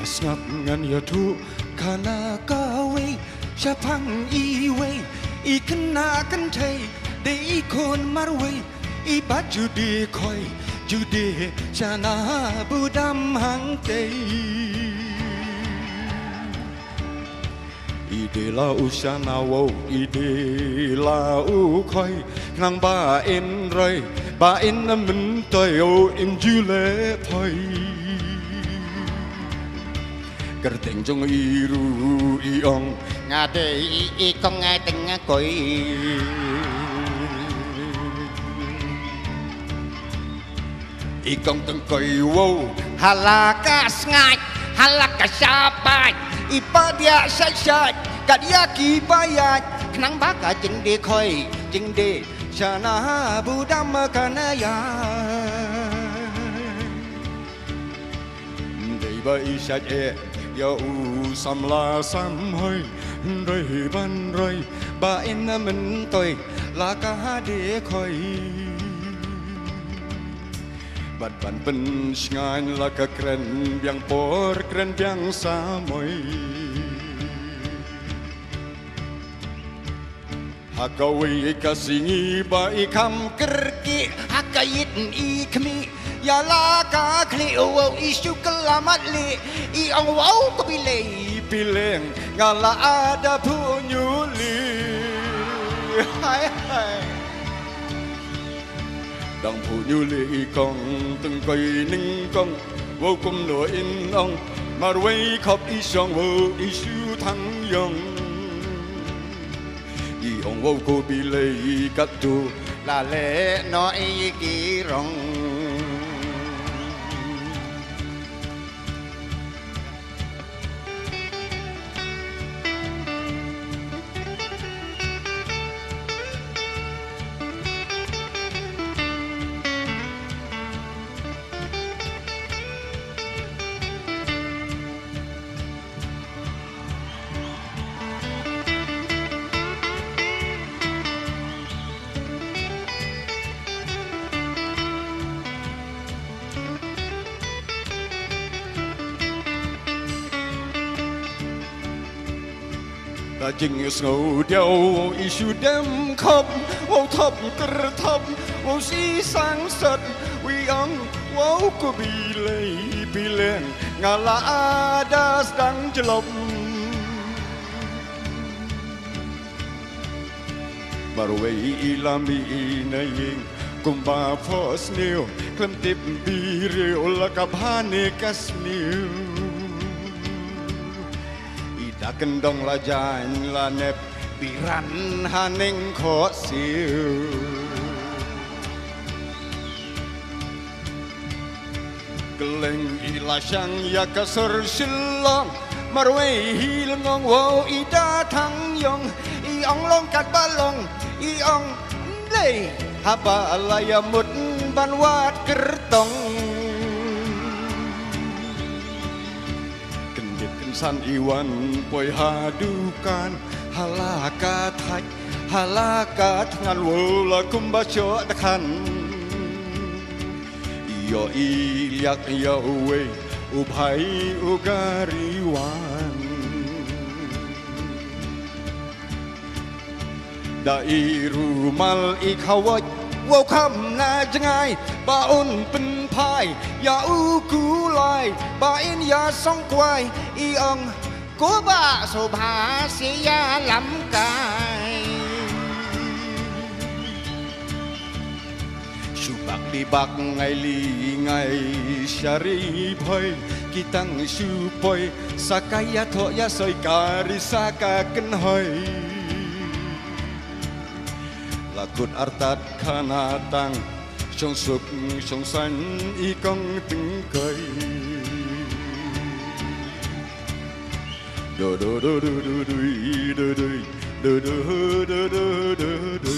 Snap ngan ya tu kana kawe Syapang iwe I kenakan thai Dei kon marwe I baju di koi Jude chana budam hang tei Ide la usana wo ide la u koi Nang ba en roi ba en min toi o im jule thoi Kerteng jong iru iong ngade I con ngay từng cội Ikong từng cội wo halaka sngai halaka sapai ipa dia sai ka dia ki bayat nang baka jing de khoi jing de Shana budam kanaya Dei ba isat e ya u sam la sam hoi Rơi ban rơi ba en min toi la ka de khoi Bad ban pen sngan la ka kren biang por kren biang sa moi Hakawi kasingi ba ikam kerki hakayit I kmi ya la ka kli o isu kelamat li I ong wau ko bile Pileng ngala ada punyuli Hai hai Dang punyuli ikong từng cây ninh công Vô cùng nửa in ông Marway khắp isong vô isu thăng yong I ông vô cô bị lây cắt tu là lẽ nói kỳ rong Ta jing snow đeo isu dem khắp Vô thấp cơ thấp vô si sang sật Uy ông vô cô bị lên Ngà la ada sedang jelom Marway ilami inaying Kumba fos niyo Klem tip bireo lakabhane kasniyo Đã kinh đông la janh la nep Piran haning khó siêu Keleng ila sang ya kasar silong Marway hilngong wo ida thang yong I ong long kat balong I ong lay Haba alaya mut ban wat kertong San iwan poi hadukan halaka thach halaka ngan wo la kumba cho dakhan yo ilyak yo we ubai ugariwan dai rumal ikhawat wo kham na jangai baun pen phai ya u ku lai ba in ya song quai I ong của bà sô bà sĩ ya lắm cài Su bak di bak ngai li ngai syari boy kitang su boy sakaya tho ya soi kari saka ken hoi Lakut artat khana tang Song suk song san I kong từng cây Do do do do do do do do do do do do do do